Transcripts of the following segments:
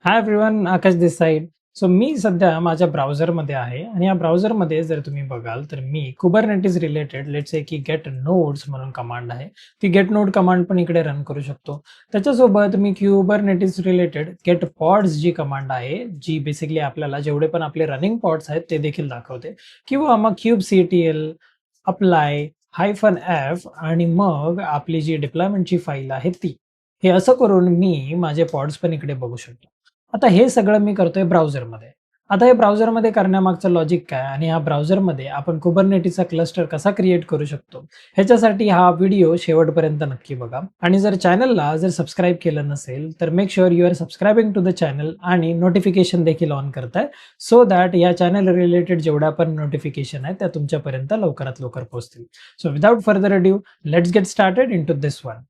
Hi everyone, आकाश दिस side. So मी सध्या माझ्या ब्राउझरमध्ये आहे आणि या ब्राउझरमध्ये जर तुम्ही बघाल तर मी कुबरनेटिस रिलेटेड लेट्स से की गेट नोड्स म्हणून कमांड आहे. ती गेट नोड कमांड पण इकडे रन करू शकतो. त्याच्यासोबत मी कुबरनेटिस रिलेटेड गेट पॉड्स जी कमांड आहे, जी बेसिकली आपल्याला जेवढे पण आपले रनिंग पॉड्स आहेत ते देखील दाखवते. किंवा मग kubectl अप्लाय -f आणि मग आपली जी डिप्लॉयमेंटची फाईल आहे ती. हे असं करून मी माझे पॉड्स पण इकडे बघू शकतो. आता हे सगळं मी करतोय ब्राउझरमध्ये. आता हे ब्राउझरमध्ये करण्यामागचं लॉजिक काय आणि ह्या ब्राउझरमध्ये आपण कुबरनेटिसचा क्लस्टर कसा क्रिएट करू शकतो, ह्याच्यासाठी हा व्हिडिओ शेवटपर्यंत नक्की बघा. आणि जर चॅनलला सबस्क्राईब केलं नसेल तर make sure you are subscribing to the channel आणि नोटिफिकेशन देखील ऑन करताय, सो दॅट या चॅनल रिलेटेड जेवढ्या पण नोटिफिकेशन आहेत त्या तुमच्यापर्यंत लवकरात लवकर पोहोचतील. So without further adieu, let's get started into this one.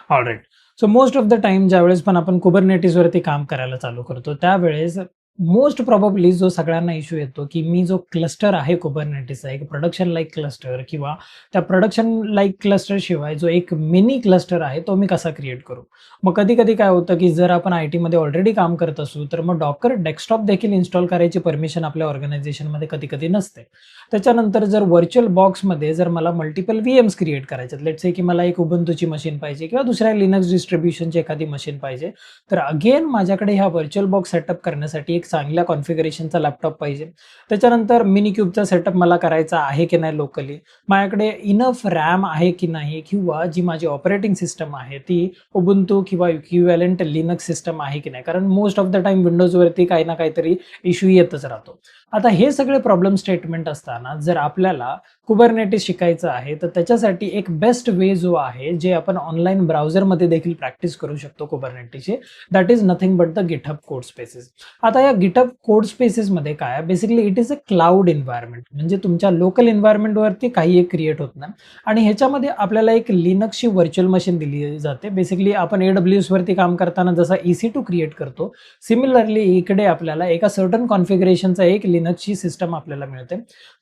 Alright. So most of the time ज्यावेळेस पण आपण कुबरनेटिसवरती काम करायला चालू करतो त्यावेळेस मोस्ट प्रोबॅबली जो सगळ्यांना इश्यू येतो की मी जो क्लस्टर आहे कुबरनेटिसचा, एक प्रोडक्शन लाईक क्लस्टर किंवा त्या प्रोडक्शन लाईक क्लस्टर शिवाय जो एक मिनी क्लस्टर आहे तो मी कसा क्रिएट करू. मग कधी कधी काय होतं की जर आपण IT मध्ये ऑलरेडी काम करत असू तर मग डॉकर डेस्कटॉप देखील इन्स्टॉल करायची परमिशन आपल्या ऑर्गनायझेशनमध्ये कधी कधी नसते. त्याच्यानंतर जर व्हर्च्युअल बॉक्समध्ये जर मला मल्टिपल VMs क्रिएट करायचे, लेट्स से की मला एक उबंतूची मशीन पाहिजे किंवा दुसऱ्या लिनक्स डिस्ट्रीब्युशनची एखादी मशीन पाहिजे, तर अगेन माझ्याकडे ह्या व्हर्च्युअल बॉक्स सेटअप करण्यासाठी एक चांगल्या कॉन्फिगरेशनचा लॅपटॉप पाहिजे. त्याच्यानंतर मिनीक्यूबचा सेटअप मला करायचा आहे की नाही लोकली, माझ्याकडे इनफ रॅम आहे की नाही, किंवा जी माझी ऑपरेटिंग सिस्टम आहे ती उबुंटू किंवा इक्विव्हॅलंट लिनक्स सिस्टम आहे की नाही, कारण मोस्ट ऑफ द टाइम विंडोजवरती काही ना काहीतरी इश्यू येतच राहतो. आता हे सगळे प्रॉब्लेम स्टेटमेंट असताना जर आपल्याला कुबरनेटिस शिकायचं आहे तर त्याच्यासाठी एक बेस्ट वे जो आहे, जे आपण ऑनलाईन ब्राउझरमध्ये देखील प्रॅक्टिस करू शकतो कुबरनेटिसची, that is nothing but the GitHub code spaces. आता या गिटहब कोड स्पेसेसमध्ये काय, basically it is a cloud environment, म्हणजे तुमच्या लोकल एन्व्हायरमेंटवरती काही एक क्रिएट होत नाही. आणि ह्याच्यामध्ये आपल्याला एक लिनक्सची व्हर्च्युअल मशीन दिली जाते. बेसिकली आपण AWS वरती काम करताना जसा EC2 क्रिएट करतो, सिमिलरली इकडे आपल्याला एका सर्टन कॉन्फिगरेशनचा एक लिनक्सची सिस्टम आपल्याला मिळते.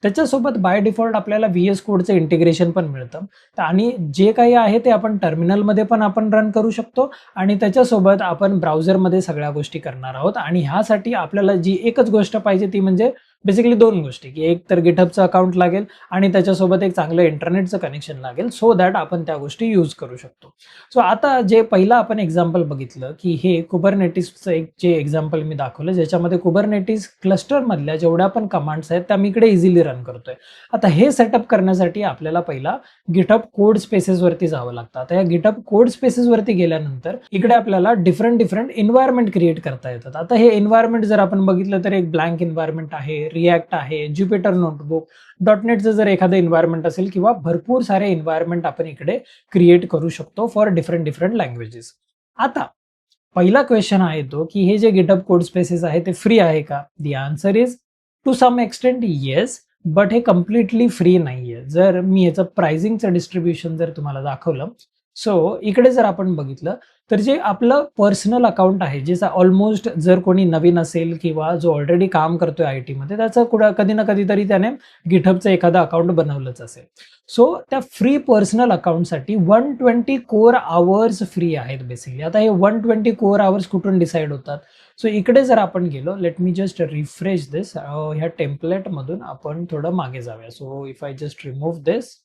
त्याच्यासोबत बाय डिफॉल्ट आपल्याला VS कोडचं इंटिग्रेशन पण मिळतं. आणि जे काही आहे ते आपण टर्मिनलमध्ये पण आपण रन करू शकतो आणि त्याच्यासोबत आपण ब्राउझरमध्ये सगळ्या गोष्टी करणार आहोत. आणि ह्यासाठी आपल्याला जी एकच गोष्ट पाहिजे ती म्हणजे बेसिकली दोन गोष्टी, की एक तर गिटहबचं अकाउंट लागेल आणि त्याच्यासोबत एक चांगलं इंटरनेटचं कनेक्शन लागेल, सो दॅट आपण त्या गोष्टी यूज करू शकतो. सो आता जे पहिलं आपण एक्झाम्पल बघितलं की हे कुबरनेटिसचं एक जे एक्झाम्पल मी दाखवलं, ज्याच्यामध्ये कुबरनेटिस क्लस्टरमधल्या जेवढ्या पण कमांड्स आहेत त्या मी इकडे इझिली रन करतोय. आता हे सेटअप करण्यासाठी आपल्याला पहिला गिटहब कोड स्पेसेसवरती जावं लागतं. आता या गिटहब कोड स्पेसेसवरती गेल्यानंतर इकडे आपल्याला डिफरंट एन्व्हायरमेंट क्रिएट करता येतात. आता हे एन्व्हायरमेंट जर आपण बघितलं तर एक ब्लँक एन्व्हायरमेंट आहे, रिॲक्ट आहे, ज्युपिटर नोटबुक, डॉटनेटचं जर एखादं एन्व्हायरमेंट असेल, किंवा भरपूर सारे एन्व्हायरमेंट आपण इकडे क्रिएट करू शकतो फॉर डिफरंट लँग्वेजेस. आता पहिला क्वेश्चन आहे तो की हे जे गिटहब कोड स्पेसेस आहे ते फ्री आहे का? The answer is to some extent yes, but हे कम्प्लिटली फ्री नाहीये. जर मी याचं प्राइसिंगचं डिस्ट्रीब्युशन जर तुम्हाला दाखवलं, सो इकडे जर आपण बघितलं तर जे आपलं पर्सनल अकाउंट आहे, ज्याचा ऑलमोस्ट जर कोणी नवीन असेल किंवा जो ऑलरेडी काम करतोय IT मध्ये, त्याचं कधी ना कधीतरी त्याने गिटहबचं एखादं अकाउंट बनवलंच असेल. सो त्या फ्री पर्सनल अकाउंटसाठी 120 कोर आवर्स फ्री आहेत बेसिकली. आता हे 120 कोर आवर्स कुठून डिसाईड होतात? सो इकडे जर आपण गेलो, let me just refresh this, ह्या टेम्पलेटमधून आपण थोडं मागे जाऊया. So if I just remove this,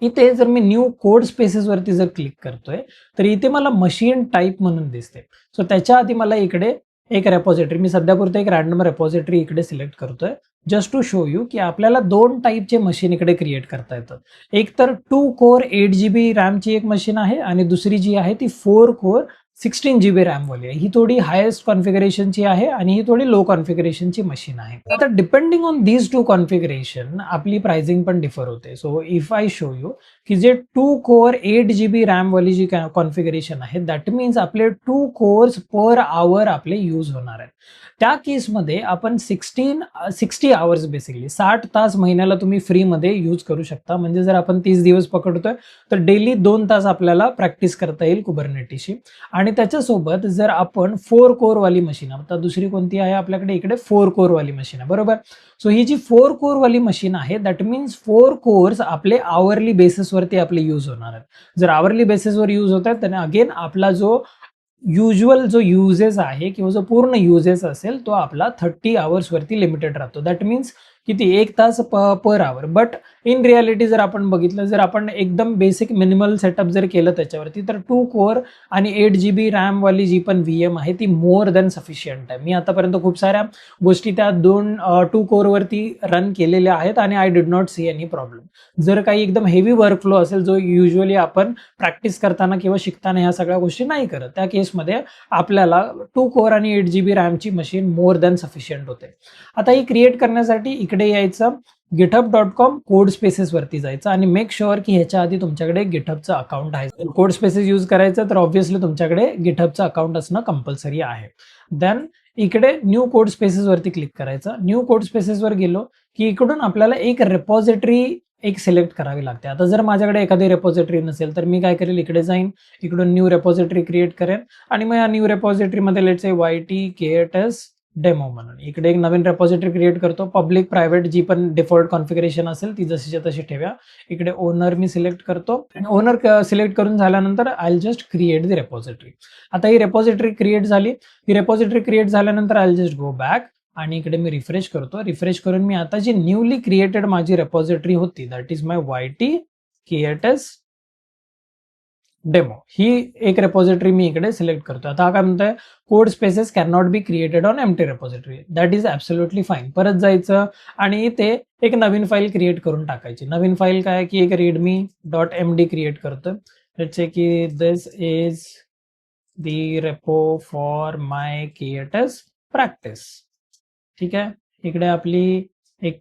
इथे जर मी न्यू कोड स्पेसेस वरती जर क्लिक करतोय तर इथे मला मशीन टाईप म्हणून दिसते. सो त्याच्या आधी मला इकडे एक रेपॉझिटरी, मी सध्यापुरतं एक रॅन्डम रेपॉझिटरी इकडे सिलेक्ट करतोय, जस्ट टू शो यू की आपल्याला दोन टाईपचे मशीन इकडे क्रिएट करता येतात. एक तर 2 कोर 8 GB रॅमची एक मशीन आहे आणि दुसरी जी आहे ती 4 कोर 16 GB रॅम वाली आहे. ही थोडी हायेस्ट कॉन्फिगरेशनची आहे आणि ही थोडी लो कॉन्फिगरेशनची मशीन आहे. आता depending on these two configuration आपली प्राइसिंग पण डिफर होते. So if I show you की जे 2 कोर 8 GB रॅम वाली जी कॉन्फिगरेशन आहे, दॅट मीन्स आपले 2 कोर्स पर आवर आपले यूज होणार आहेत. त्या केसमध्ये आपण 60 आवर्स बेसिकली 60 तास महिन्याला तुम्ही फ्रीमध्ये यूज करू शकता. म्हणजे जर आपण 30 दिवस पकडतोय तर डेली 2 तास आपल्याला प्रॅक्टिस करता येईल कुबरनेटिसची. आणि त्याच्यासोबत जर आपण 4 कोर वाली मशीन, आता दुसरी कोणती आहे आपल्याकडे, इकडे 4 कोर वाली मशीन आहे, बरोबर. सो ही जी 4 कोर वाली मशीन आहे, दॅट मीन्स 4 कोर्स आपले आवरली बेसिसवरती आपले यूज होणार आहेत. जर आवरली बेसिसवर यूज होत आहेत तर अगेन आपला जो युजुअल जो युजेस आहे किंवा जो पूर्ण युजेस असेल तो आपला 30 आवर्सवरती लिमिटेड राहतो. दॅट मीन्स किती 1 तास per hour. But in reality जर आपण बघितलं, जर आपण एकदम बेसिक मिनिमल सेटअप जर केलं त्याच्यावरती, तर 2 कोर आणि 8 GB रॅमवाली जी पण VM आहे ती मोर दॅन सफिशियंट आहे. मी आतापर्यंत खूप साऱ्या गोष्टी त्या 2 कोरवरती रन केलेल्या आहेत आणि I did not see any problem. जर काही एकदम हेवी वर्कफ्लो असेल जो युजली आपण प्रॅक्टिस करताना किंवा शिकताना ह्या सगळ्या गोष्टी नाही करत, त्या केसमध्ये आपल्याला 2 कोर आणि 8 GB रॅमची मशीन मोर दॅन सफिशियंट होते. आता ही क्रिएट करण्यासाठी इकडे यायचं, github.com कोड स्पेसेस वरती जायचं आणि मेक शुअर की ह्याच्या आधी तुमच्याकडे गिटहबचं अकाउंट आहे. कोड स्पेसेस यूज करायचं तर ऑब्व्हियसली तुमच्याकडे गिटहबचं अकाउंट असणं कंपल्सरी आहे. देन इकडे न्यू कोड स्पेसेस वरती क्लिक करायचं. न्यू कोड स्पेसेस वर गेलो की इकडून आपल्याला एक रेपॉझिटरी सिलेक्ट करावी लागते. आता जर माझ्याकडे एखादी रेपॉझिटरी नसेल तर मी काय करेल, इकडे जाईन, इकडून न्यू रेपॉझिटरी क्रिएट करेन आणि मग या न्यू रेपॉझिटरीमध्ये लेट्स से ytKTS डेमो म्हणून इकडे एक नवीन रेपॉझिटरी क्रिएट करतो. पब्लिक प्रायव्हेट जी पण डिफॉल्ट कॉन्फिगरेशन असेल ती जशीच्या तशी ठेवा. इकडे ओनर मी सिलेक्ट करतो आणि ओनर सिलेक्ट करून झाल्यानंतर आय जस्ट क्रिएट द रेपॉझिटरी. आता ही रेपॉझिटरी क्रिएट झाली. ही रेपॉझिटरी क्रिएट झाल्यानंतर आय जस्ट गो बॅक आणि इकडे मी रिफ्रेश करतो. रिफ्रेश करून मी आता जी न्यूली क्रिएटेड माझी रेपॉझिटरी होती that is my ytKTS demo, ही एक रेपॉझिटरी मी इकडे सिलेक्ट करतो. आता काय म्हणतोय, code spaces can not be created on empty repository. That is absolutely fine. परत जायचं आणि इथे एक नवीन फाईल क्रिएट करून टाकायची. नवीन फाईल काय की एक readme.md क्रिएट करतोय. लेट्स से की this is the repo for my KTS practice. ठीक आहे, इकडे आपली एक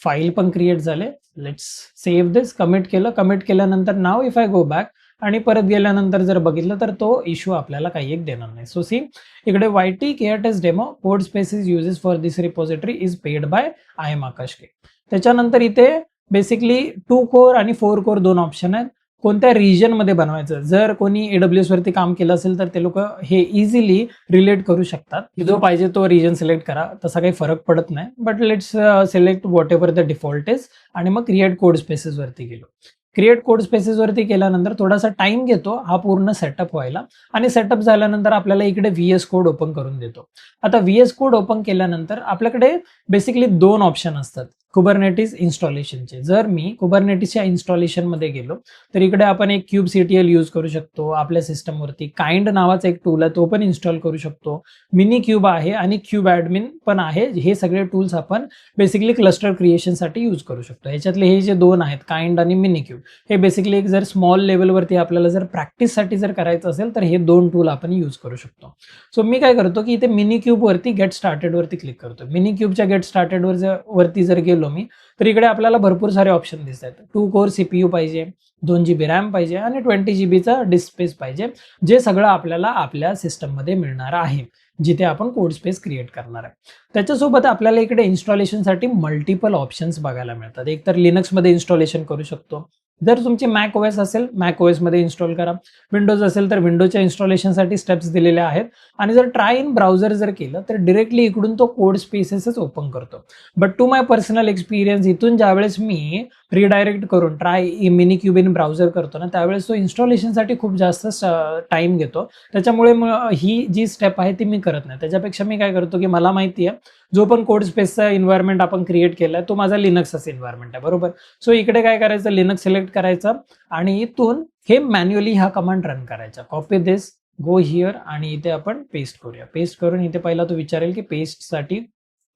फाईल पण क्रिएट झाले. Let's save this. कमिट केलं. कमिट केल्यानंतर नाव इफ आय गो बॅक आणि परत गेल्यानंतर जर बघितलं तर तो इश्यू आपल्याला काही एक देणार नाही. सो सी इकडे ytKTS demo code spaces uses for this repository is paid by I am आकाश के. त्याच्यानंतर इथे बेसिकली 2 कोर आणि 4 कोर 2 ऑप्शन आहेत. कोणत्या रिजन मध्ये बनवायचं, जर कोणी AWS वरती काम केलं असेल तर ते लोक हे इझिली रिलेट करू शकतात. जो पाहिजे तो रिजन सिलेक्ट करा, तसा काही फरक पडत नाही. But let's select what ever the default is आणि मग क्रिएट कोड स्पेसेस वरती गेलो. क्रिएट कोड स्पेसेस वरती केल्यानंतर थोडासा टाइम घेतो हा पूर्ण सेटअप व्हायला आणि सेटअप झाल्यानंतर आपल्याला इकडे VS कोड ओपन करून देतो. आता VS कोड ओपन केल्यानंतर आपल्याकडे बेसिकली 2 ऑप्शन असतात कुबरनेटिस इन्स्टॉलेशनचे. जर मी कुबरनेटिसच्या इन्स्टॉलेशनमध्ये गेलो तर इकडे आपण एक kubectl यूज करू शकतो आपल्या सिस्टमवरती. काइंड नावाचा एक टूल आहे तो पण इन्स्टॉल करू शकतो. मिनिक्यूब आहे आणि क्यूबॅडमिन पण आहे. हे सगळे टूल्स आपण बेसिकली क्लस्टर क्रिएशनसाठी यूज करू शकतो. ह्याच्यातले हे जे 2 आहेत काइंड आणि मिनिक्यूब, हे बेसिकली एक जर स्मॉल लेवलवरती आपल्याला जर प्रॅक्टिससाठी जर करायचं असेल तर हे 2 टूल आपण यूज करू शकतो. सो मी काय करतो की इथे मिनिक्यूब वरती गेट स्टार्टेड वरती क्लिक करतो. मिनिक्यूबच्या गेट स्टार्टेड वरती जर गेलो मी तर इकडे आपल्याला भरपूर सारे ऑप्शन दिसतात. 2 कोर CPU पाहिजे, 2 GB रॅम पाहिजे आणि 20 GB डिस्क स्पेस पाहिजे, जे सगळं आपल्याला आपल्या सिस्टममध्ये मिळणार आहे जिथे आपण कोड स्पेस क्रिएट करणार आहे. त्याच्यासोबत आपल्याला इकडे इन्स्टॉलेशनसाठी मल्टिपल ऑप्शन्स बघायला मिळतात. एक तर लिनक्समध्ये इन्स्टॉलेशन करू शकतो. जर तुमची मॅक OS असेल मॅक OS मध्ये इन्स्टॉल करा. विंडोज असेल तर विंडोजच्या इन्स्टॉलेशनसाठी स्टेप्स दिलेल्या आहेत. आणि जर ट्राय इन ब्राउझर जर केलं तर डिरेक्टली इकडून तो कोड स्पेसेसच ओपन करतो. But to my personal experience इथून ज्यावेळेस मी रिडायरेक्ट करून ट्राय मिनिक्यूब इन ब्राउझर करतो ना त्यावेळेस तो इन्स्टॉलेशनसाठी खूप जास्त टाइम घेतो. त्याच्यामुळे ही जी स्टेप आहे ती मी करत नाही. त्याच्यापेक्षा मी काय करतो की मला माहिती आहे जो पण कोड स्पेसचा एन्व्हायरमेंट आपण क्रिएट केलाय तो माझा लिनक्सचाच एन्व्हायरमेंट आहे, बरोबर. सो इकडे काय करायचं, लिनक्स सिलेक्ट करायचं आणि इथून हे मॅन्युअली हा कमांड रन करायचा. कॉपी दिस, गो हिअर आणि इथे आपण पेस्ट करूया. पेस्ट करून इथे पहिला तो विचारेल की पेस्टसाठी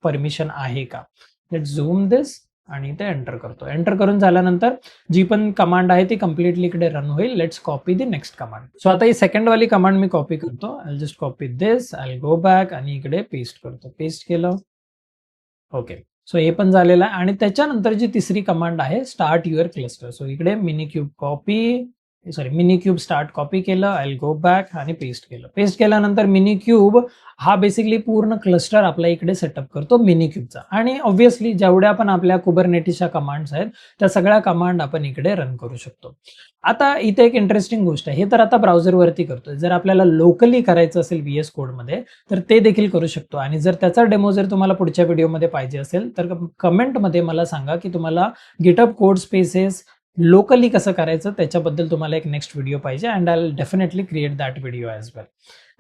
परमिशन आहे का. लेट झूम दिस आणि इथे एंटर करतो. एंटर करून झाल्यानंतर जी पण कमांड आहे ती कम्प्लिटली इकडे रन होईल. Let's copy the next command. So आता ही सेकंड वाली कमांड मी कॉपी करतो. I just copy this, I go back आणि इकडे पेस्ट करतो. पेस्ट केलं. ओके, सो हे पण झालेलं आहे. आणि त्याच्यानंतर जी तिसरी कमांड आहे स्टार्ट युअर क्लस्टर. सो इकडे मिनिक्यूब स्टार्ट कॉपी केलं. आय गो बॅक आणि पेस्ट केलं. पेस्ट केल्यानंतर मिनिक्यूब हा बेसिकली पूर्ण क्लस्टर आपल्या इकडे सेटअप करतो मिनिक्यूबचा. आणि ऑब्व्हियसली जेवढ्या पण आपल्या कुबरनेटिसच्या कमांड्स आहेत त्या सगळ्या कमांड आपण इकडे रन करू शकतो. आता इथे एक इंटरेस्टिंग गोष्ट आहे, हे तर आता ब्राउझरवरती करतोय. जर आपल्याला लोकली करायचं असेल VS कोडमध्ये तर ते देखील करू शकतो. आणि जर त्याचा डेमो जर तुम्हाला पुढच्या व्हिडिओमध्ये पाहिजे असेल तर कमेंटमध्ये मला सांगा की तुम्हाला GitHub Codespaces लोकली कसं करायचं त्याच्याबद्दल तुम्हाला एक नेक्स्ट व्हिडिओ पाहिजे, and I will definitely create that video as well.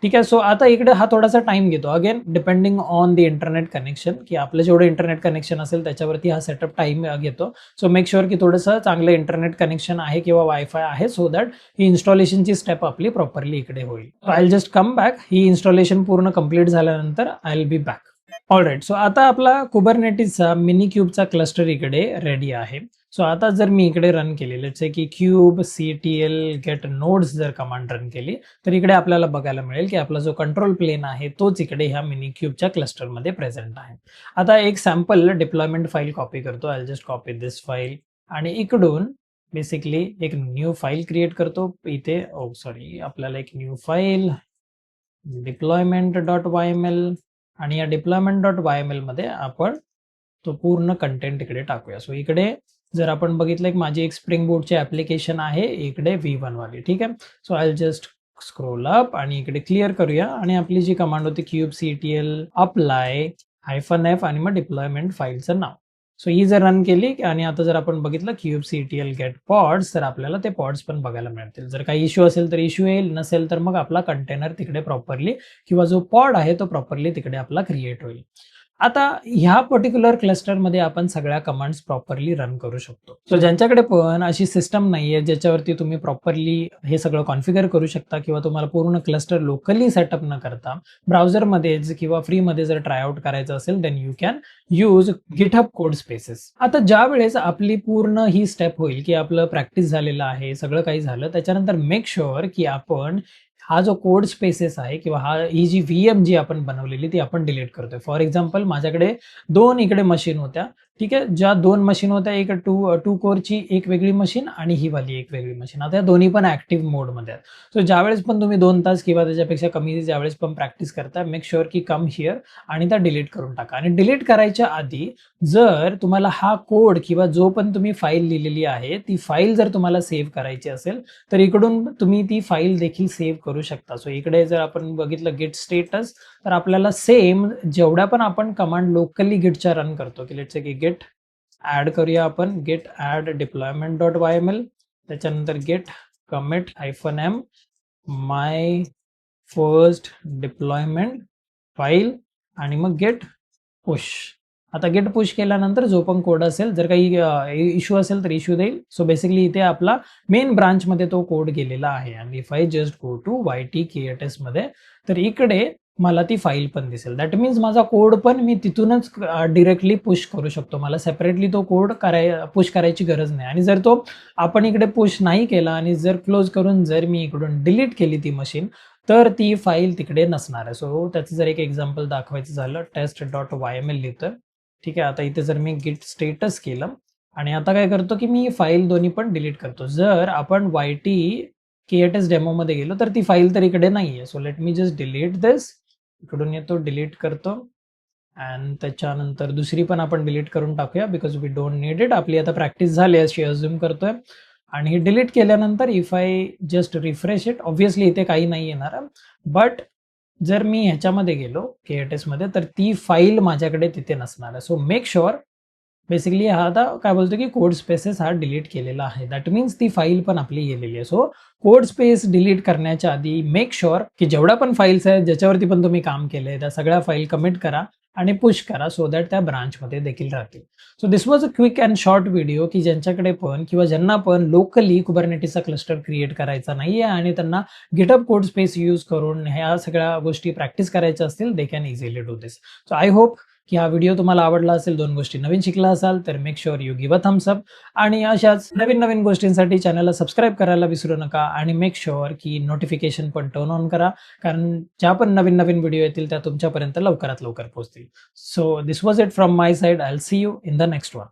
ठीक आहे. सो आता इकडे हा थोडासा टाइम घेतो, again depending on the internet connection, की आपलं जेवढं इंटरनेट कनेक्शन असेल त्याच्यावरती हा सेटअप टाइम घेतो. सो मेक शुअर की थोडंसं चांगलं इंटरनेट कनेक्शन आहे किंवा वायफाय आहे, सो दॅट ही इन्स्टॉलेशनची स्टेप आपली प्रॉपरली इकडे होईल. I will just come back. ही इन्स्टॉलेशन पूर्ण कंप्लीट झाल्यानंतर I will be back. All right. So आता आपला कुबरनेटिसचा मिनी क्यूबचा क्लस्टर इकडे रेडी आहे. सो आता जर मी इकडे रन केली, लेट्स से की kubectl get nodes जर कमांड रन केली, तर इकडे आपल्याला बघायला मिळेल की आपला जो कंट्रोल प्लेन आहे तोच इकडे ह्या मिनी क्यूबच्या क्लस्टरमध्ये प्रेझेंट आहे. आता एक सॅम्पल डिप्लॉयमेंट फाईल कॉपी करतो. I just copy this file आणि इकडून बेसिकली एक न्यू फाईल क्रिएट करतो. इथे आपल्याला एक न्यू फाईल deployment.yml आणि या deployment.yml मध्ये आपण तो पूर्ण कंटेंट इकडे टाकूया. सो इकडे जर आपण बघितलं की माझी एक स्प्रिंग बोर्डची ऍप्लिकेशन आहे इकडे V1 वाली. ठीक आहे. So I just scroll up आणि इकडे क्लिअर करूया आणि आपली जी कमांड होती kubectl apply -f आणि मग डिप्लॉयमेंट फाईलचं नाव. सो ही जर रन केली आणि आता जर आपण बघितलं kubectl get pods, तर आपल्याला ते पॉड्स पण बघायला मिळतील. जर काही इश्यू असेल तर इश्यू येईल, नसेल तर मग आपला कंटेनर तिकडे प्रॉपरली किंवा जो पॉड आहे तो प्रॉपरली तिकडे आपला क्रिएट होईल. आता ह्या पर्टिक्युलर क्लस्टरमध्ये आपण सगळ्या कमांड्स प्रॉपरली रन करू शकतो. सो ज्यांच्याकडे पण अशी सिस्टम नाहीये ज्याच्यावरती तुम्ही प्रॉपरली हे सगळं कॉन्फिगर करू शकता किंवा तुम्हाला पूर्ण क्लस्टर लोकली सेटअप न करता ब्राउझरमध्ये किंवा फ्रीमध्ये जर ट्राय आउट करायचं असेल, then you can use GitHub Codespaces. आता ज्या वेळेस आपली पूर्ण ही स्टेप होईल की आपलं प्रॅक्टिस झालेलं आहे, सगळं काही झालं, त्याच्यानंतर मेक शुअर की आपण हा जो कोड स्पेसेस आहे किंवा ही जी VM जी आपण बनवलेली ती आपण डिलीट करतोय. फॉर एक्झाम्पल माझ्याकडे 2 इकडे मशीन होत्या. ठीक आहे. ज्या 2 मशीन होत्या, एक टू कोरची एक वेगळी मशीन आणि ही वाली एक वेगळी मशीन. आता या दोन्ही पण ऍक्टिव्ह मोडमध्ये आहेत. सो ज्यावेळेस पण तुम्ही 2 तास किंवा त्याच्यापेक्षा कमी ज्यावेळेस पण प्रॅक्टिस करता, मेक शुअर की कम हिअर आणि त्या डिलीट करून टाका. आणि डिलीट करायच्या आधी जर तुम्हाला हा कोड किंवा जो पण तुम्ही फाईल लिहिलेली आहे ती फाईल जर तुम्हाला सेव्ह करायची असेल, तर इकडून तुम्ही ती फाईल देखील सेव्ह करू शकता. सो इकडे जर आपण बघितलं गिट स्टेटस, तर आपल्याला सेम जेवढ्या पण आपण कमांड लोकली गिटच्या रन करतो, की लेट्स से की गिट ऍड करूया आपण, गिट ऍड deployment.yml, त्याच्यानंतर गिट commit -m my first deployment file आणि मग गिट पुश. आता गेट पुश केल्यानंतर जो पण कोड असेल, जर काही इश्यू असेल तर इश्यू देईल. सो बेसिकली इथे आपला मेन ब्रांचमध्ये तो कोड गेलेला आहे. आणि if I just go to ytKTS मध्ये, तर इकडे मला ती फाईल पण दिसेल. दॅट मीन्स माझा कोड पण मी तिथूनच डिरेक्टली पुश करू शकतो. मला सेपरेटली तो कोड पुश करायची गरज नाही. आणि जर तो आपण इकडे पुश नाही केला आणि जर क्लोज करून जर मी इकडून डिलीट केली ती मशीन, तर ती फाईल तिकडे नसणार आहे. सो त्याचं जर एक एक्झाम्पल दाखवायचं झालं, test.yml लिहितोय. ठीक आहे. आता इथे जर मी गिट स्टेटस केलं आणि आता काय करतो की मी फाईल दोन्ही पण डिलीट करतो. जर आपण ytKTS डेमो मध्ये गेलो तर ती फाईल तर इकडे नाहीये. So let me just delete this. इकडून येतो, डिलीट करतो आणि त्याच्यानंतर दुसरी पण आपण डिलीट करून टाकूया, because we don't need it. आपली आता प्रॅक्टिस झाली अशी अज्युम करतोय. आणि हे डिलीट केल्यानंतर if I just refresh it, obviously इथे काही नाही येणार, बट जर मी ह्याच्यामध्ये गेलो KTS मध्ये, तर ती फाईल माझ्याकडे तिथे नसणार आहे. सो मेक शुअर, बेसिकली हा आता काय बोलतो की कोड स्पेसेस हा डिलीट केलेला आहे. दॅट मीन्स ती फाईल पण आपली गेलेली आहे. सो कोड स्पेस डिलीट करण्याच्या आधी मेक शुअर की जेवढ्या पण फाईल्स आहेत ज्याच्यावरती पण तुम्ही काम केलंय त्या सगळ्या फाईल कमिट करा आणि पुश करा, सो दॅट त्या ब्रांचमध्ये देखील राहतील. So this was a quick and short video की ज्यांच्याकडे पण किंवा ज्यांना पण लोकली कुबरनेटिसचा क्लस्टर क्रिएट करायचा नाहीये आणि त्यांना गिटहब कोड स्पेस यूज करून ह्या सगळ्या गोष्टी प्रॅक्टिस करायच्या असतील, they can easily do this. So I hope की हा व्हिडिओ तुम्हाला आवडला असेल, 2 गोष्टी नवीन शिकला असाल तर make sure you give a thumbs up. आणि अशाच नवीन नवीन गोष्टींसाठी चॅनलला सबस्क्राईब करायला विसरू नका आणि मेक शुअर की नोटिफिकेशन पण टर्न ऑन करा, कारण ज्या पण नवीन नवीन व्हिडिओ येतील त्या तुमच्यापर्यंत लवकरात लवकर पोहोचतील. So this was it from my side. I will see you in the next one.